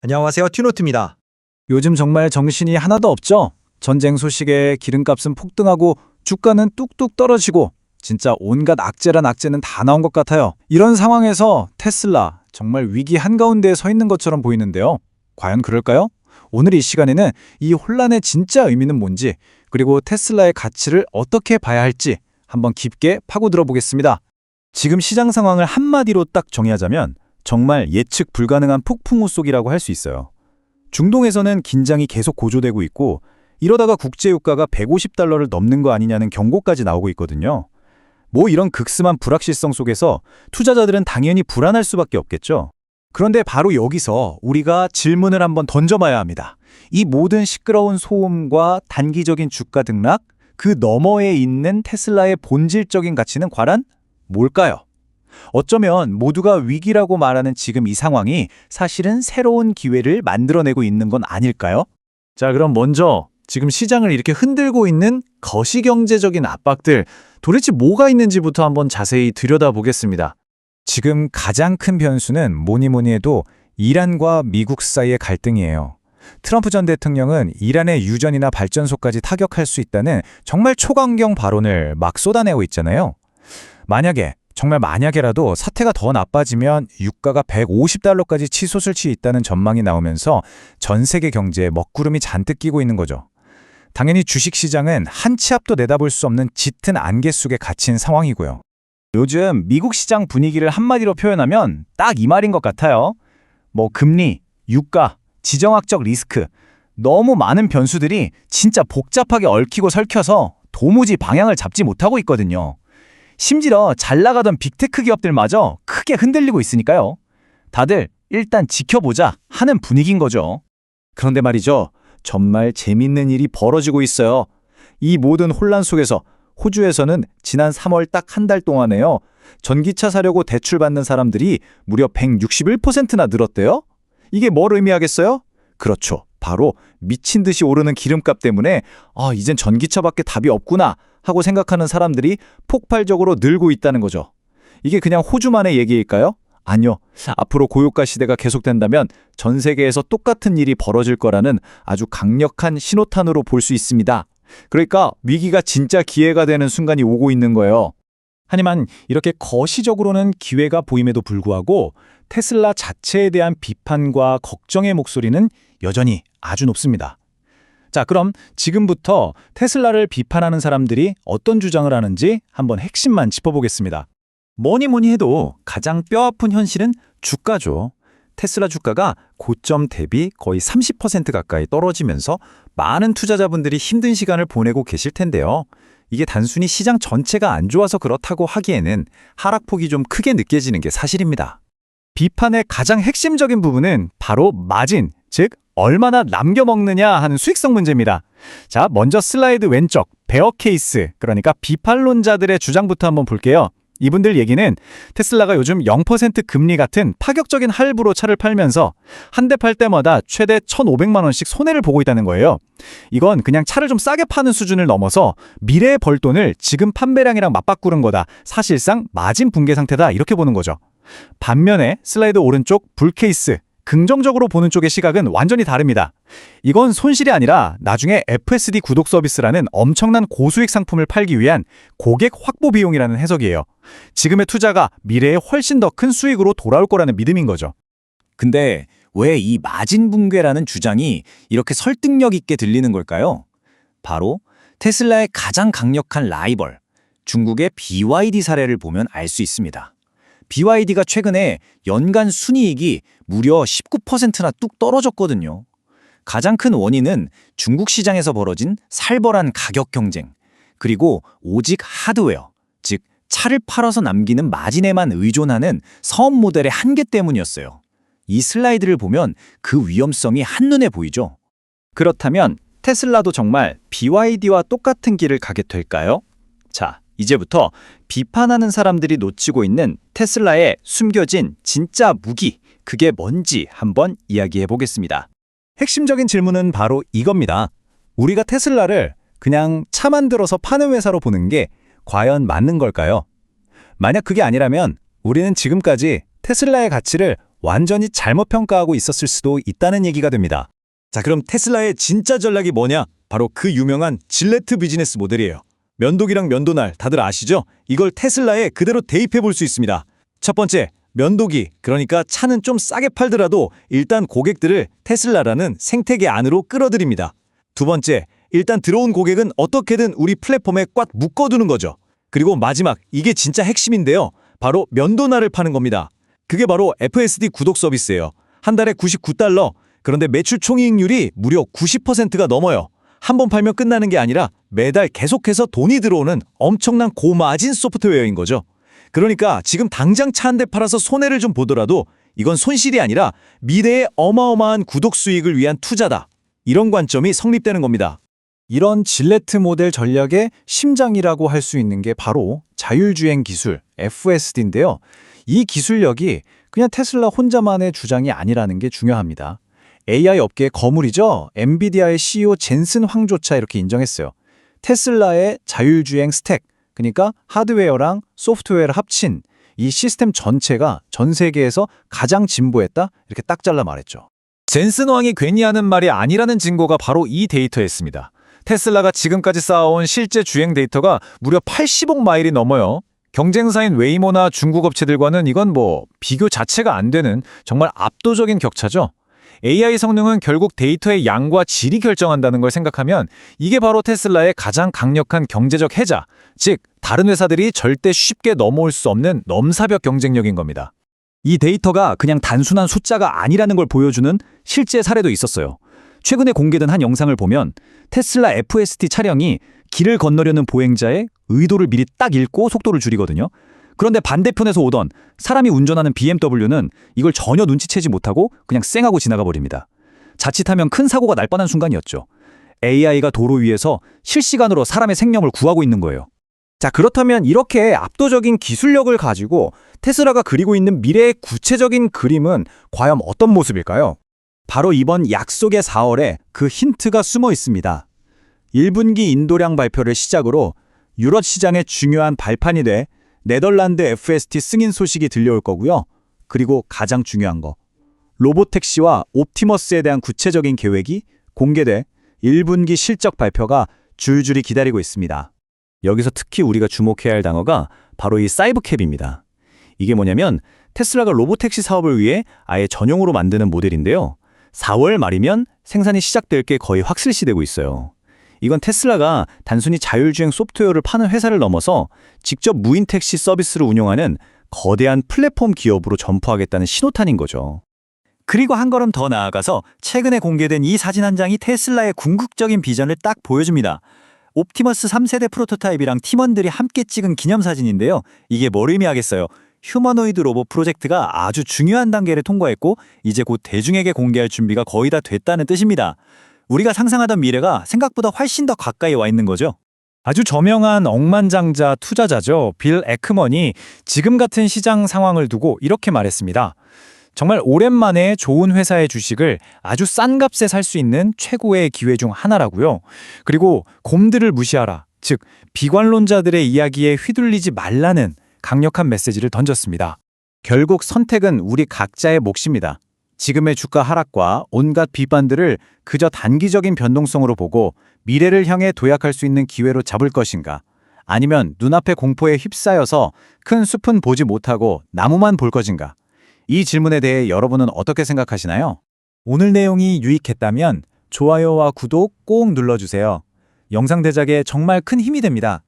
안녕하세요. 튜노트입니다. 요즘 정말 정신이 하나도 없죠? 전쟁 소식에 기름값은 폭등하고 주가는 뚝뚝 떨어지고 진짜 온갖 악재란 악재는 다 나온 것 같아요. 이런 상황에서 테슬라 정말 위기 한가운데에 서 있는 것처럼 보이는데요. 과연 그럴까요? 오늘 이 시간에는 이 혼란의 진짜 의미는 뭔지, 그리고 테슬라의 가치를 어떻게 봐야 할지 한번 깊게 파고들어 보겠습니다. 지금 시장 상황을 한마디로 딱 정의하자면 정말 예측 불가능한 폭풍우 속이라고 할 수 있어요. 중동에서는 긴장이 계속 고조되고 있고, 이러다가 국제유가가 150달러를 넘는 거 아니냐는 경고까지 나오고 있거든요. 뭐 이런 극심한 불확실성 속에서 투자자들은 당연히 불안할 수밖에 없겠죠. 그런데 바로 여기서 우리가 질문을 한번 던져봐야 합니다. 이 모든 시끄러운 소음과 단기적인 주가 등락, 그 너머에 있는 테슬라의 본질적인 가치는 과연 뭘까요? 어쩌면 모두가 위기라고 말하는 지금 이 상황이 사실은 새로운 기회를 만들어내고 있는 건 아닐까요? 자, 그럼 먼저 지금 시장을 이렇게 흔들고 있는 거시경제적인 압박들, 도대체 뭐가 있는지부터 한번 자세히 들여다보겠습니다. 지금 가장 큰 변수는 뭐니 해도 이란과 미국 사이의 갈등이에요. 트럼프 전 대통령은 이란의 유전이나 발전소까지 타격할 수 있다는 정말 초강경 발언을 막 쏟아내고 있잖아요. 정말 만약에라도 사태가 더 나빠지면 유가가 150달러까지 치솟을 수 있다는 전망이 나오면서 전 세계 경제에 먹구름이 잔뜩 끼고 있는 거죠. 당연히 주식시장은 한 치 앞도 내다볼 수 없는 짙은 안개 속에 갇힌 상황이고요. 요즘 미국 시장 분위기를 한마디로 표현하면 딱 이 말인 것 같아요. 금리, 유가, 지정학적 리스크, 너무 많은 변수들이 진짜 복잡하게 얽히고 설켜서 도무지 방향을 잡지 못하고 있거든요. 심지어 잘 나가던 빅테크 기업들마저 크게 흔들리고 있으니까요. 다들 일단 지켜보자 하는 분위기인 거죠. 그런데 말이죠. 정말 재밌는 일이 벌어지고 있어요. 이 모든 혼란 속에서 호주에서는 지난 3월 딱 한 달 동안에요. 전기차 사려고 대출받는 사람들이 무려 161%나 늘었대요. 이게 뭘 의미하겠어요? 그렇죠. 바로 미친 듯이 오르는 기름값 때문에 이젠 전기차밖에 답이 없구나 하고 생각하는 사람들이 폭발적으로 늘고 있다는 거죠. 이게 그냥 호주만의 얘기일까요? 아니요. 앞으로 고유가 시대가 계속된다면 전 세계에서 똑같은 일이 벌어질 거라는 아주 강력한 신호탄으로 볼 수 있습니다. 그러니까 위기가 진짜 기회가 되는 순간이 오고 있는 거예요. 하지만 이렇게 거시적으로는 기회가 보임에도 불구하고 테슬라 자체에 대한 비판과 걱정의 목소리는 여전히 아주 높습니다. 자, 그럼 지금부터 테슬라를 비판하는 사람들이 어떤 주장을 하는지 한번 핵심만 짚어보겠습니다. 뭐니 해도 가장 뼈아픈 현실은 주가죠. 테슬라 주가가 고점 대비 거의 30% 가까이 떨어지면서 많은 투자자분들이 힘든 시간을 보내고 계실 텐데요. 이게 단순히 시장 전체가 안 좋아서 그렇다고 하기에는 하락폭이 좀 크게 느껴지는 게 사실입니다. 비판의 가장 핵심적인 부분은 바로 마진, 즉 얼마나 남겨먹느냐 하는 수익성 문제입니다. 자, 먼저 슬라이드 왼쪽 베어 케이스, 그러니까 비판론자들의 주장부터 한번 볼게요. 이분들 얘기는 테슬라가 요즘 0% 금리 같은 파격적인 할부로 차를 팔면서 한 대 팔 때마다 최대 1,500만 원씩 손해를 보고 있다는 거예요. 이건 그냥 차를 좀 싸게 파는 수준을 넘어서 미래의 벌돈을 지금 판매량이랑 맞바꾸는 거다. 사실상 마진 붕괴 상태다. 이렇게 보는 거죠. 반면에 슬라이드 오른쪽 불 케이스, 긍정적으로 보는 쪽의 시각은 완전히 다릅니다. 이건 손실이 아니라 나중에 FSD 구독 서비스라는 엄청난 고수익 상품을 팔기 위한 고객 확보 비용이라는 해석이에요. 지금의 투자가 미래에 훨씬 더 큰 수익으로 돌아올 거라는 믿음인 거죠. 근데 왜 이 마진 붕괴라는 주장이 이렇게 설득력 있게 들리는 걸까요? 바로 테슬라의 가장 강력한 라이벌, 중국의 BYD 사례를 보면 알 수 있습니다. BYD가 최근에 연간 순이익이 무려 19%나 뚝 떨어졌거든요. 가장 큰 원인은 중국 시장에서 벌어진 살벌한 가격 경쟁, 그리고 오직 하드웨어, 즉 차를 팔아서 남기는 마진에만 의존하는 사업 모델의 한계 때문이었어요. 이 슬라이드를 보면 그 위험성이 한눈에 보이죠. 그렇다면 테슬라도 정말 BYD와 똑같은 길을 가게 될까요? 자, 이제부터 비판하는 사람들이 놓치고 있는 테슬라의 숨겨진 진짜 무기, 그게 뭔지 한번 이야기해 보겠습니다. 핵심적인 질문은 바로 이겁니다. 우리가 테슬라를 그냥 차 만들어서 파는 회사로 보는 게 과연 맞는 걸까요? 만약 그게 아니라면 우리는 지금까지 테슬라의 가치를 완전히 잘못 평가하고 있었을 수도 있다는 얘기가 됩니다. 자, 그럼 테슬라의 진짜 전략이 뭐냐? 바로 그 유명한 질레트 비즈니스 모델이에요. 면도기랑 면도날 다들 아시죠? 이걸 테슬라에 그대로 대입해 볼 수 있습니다. 첫 번째, 면도기, 그러니까 차는 좀 싸게 팔더라도 일단 고객들을 테슬라라는 생태계 안으로 끌어들입니다. 두 번째, 일단 들어온 고객은 어떻게든 우리 플랫폼에 꽉 묶어두는 거죠. 그리고 마지막, 이게 진짜 핵심인데요. 바로 면도날을 파는 겁니다. 그게 바로 FSD 구독 서비스예요. 한 달에 $99. 그런데 매출 총이익률이 무려 90%가 넘어요. 한 번 팔면 끝나는 게 아니라 매달 계속해서 돈이 들어오는 엄청난 고마진 소프트웨어인 거죠. 그러니까 지금 당장 차 한 대 팔아서 손해를 좀 보더라도 이건 손실이 아니라 미래의 어마어마한 구독 수익을 위한 투자다. 이런 관점이 성립되는 겁니다. 이런 질레트 모델 전략의 심장이라고 할 수 있는 게 바로 자율주행 기술, FSD인데요. 이 기술력이 그냥 테슬라 혼자만의 주장이 아니라는 게 중요합니다. AI 업계의 거물이죠. 엔비디아의 CEO 젠슨 황조차 이렇게 인정했어요. 테슬라의 자율주행 스택, 그러니까 하드웨어랑 소프트웨어를 합친 이 시스템 전체가 전 세계에서 가장 진보했다? 이렇게 딱 잘라 말했죠. 젠슨 왕이 괜히 하는 말이 아니라는 증거가 바로 이 데이터였습니다. 테슬라가 지금까지 쌓아온 실제 주행 데이터가 무려 80억 마일이 넘어요. 경쟁사인 웨이모나 중국 업체들과는 이건 비교 자체가 안 되는 정말 압도적인 격차죠. AI 성능은 결국 데이터의 양과 질이 결정한다는 걸 생각하면 이게 바로 테슬라의 가장 강력한 경제적 해자, 즉 다른 회사들이 절대 쉽게 넘어올 수 없는 넘사벽 경쟁력인 겁니다. 이 데이터가 그냥 단순한 숫자가 아니라는 걸 보여주는 실제 사례도 있었어요. 최근에 공개된 한 영상을 보면 테슬라 FSD 차량이 길을 건너려는 보행자의 의도를 미리 딱 읽고 속도를 줄이거든요. 그런데 반대편에서 오던 사람이 운전하는 BMW는 이걸 전혀 눈치채지 못하고 그냥 쌩하고 지나가 버립니다. 자칫하면 큰 사고가 날 뻔한 순간이었죠. AI가 도로 위에서 실시간으로 사람의 생명을 구하고 있는 거예요. 자, 그렇다면 이렇게 압도적인 기술력을 가지고 테슬라가 그리고 있는 미래의 구체적인 그림은 과연 어떤 모습일까요? 바로 이번 약속의 4월에 그 힌트가 숨어 있습니다. 1분기 인도량 발표를 시작으로 유럽 시장의 중요한 발판이 돼 네덜란드 FSD 승인 소식이 들려올 거고요. 그리고 가장 중요한 거, 로보택시와 옵티머스에 대한 구체적인 계획이 공개돼 1분기 실적 발표가 줄줄이 기다리고 있습니다. 여기서 특히 우리가 주목해야 할 단어가 바로 이 사이버캡입니다. 이게 뭐냐면 테슬라가 로보택시 사업을 위해 아예 전용으로 만드는 모델인데요. 4월 말이면 생산이 시작될 게 거의 확실시되고 있어요. 이건 테슬라가 단순히 자율주행 소프트웨어를 파는 회사를 넘어서 직접 무인 택시 서비스를 운영하는 거대한 플랫폼 기업으로 전포하겠다는 신호탄인 거죠. 그리고 한 걸음 더 나아가서 최근에 공개된 이 사진 한 장이 테슬라의 궁극적인 비전을 딱 보여줍니다. 옵티머스 3세대 프로토타입이랑 팀원들이 함께 찍은 기념사진인데요. 이게 뭘 의미하겠어요? 휴머노이드 로봇 프로젝트가 아주 중요한 단계를 통과했고 이제 곧 대중에게 공개할 준비가 거의 다 됐다는 뜻입니다. 우리가 상상하던 미래가 생각보다 훨씬 더 가까이 와 있는 거죠. 아주 저명한 억만장자 투자자죠. 빌 에크먼이 지금 같은 시장 상황을 두고 이렇게 말했습니다. 정말 오랜만에 좋은 회사의 주식을 아주 싼 값에 살 수 있는 최고의 기회 중 하나라고요. 그리고 곰들을 무시하라, 즉 비관론자들의 이야기에 휘둘리지 말라는 강력한 메시지를 던졌습니다. 결국 선택은 우리 각자의 몫입니다. 지금의 주가 하락과 온갖 비판들을 그저 단기적인 변동성으로 보고 미래를 향해 도약할 수 있는 기회로 잡을 것인가? 아니면 눈앞의 공포에 휩싸여서 큰 숲은 보지 못하고 나무만 볼 것인가? 이 질문에 대해 여러분은 어떻게 생각하시나요? 오늘 내용이 유익했다면 좋아요와 구독 꼭 눌러주세요. 영상 제작에 정말 큰 힘이 됩니다.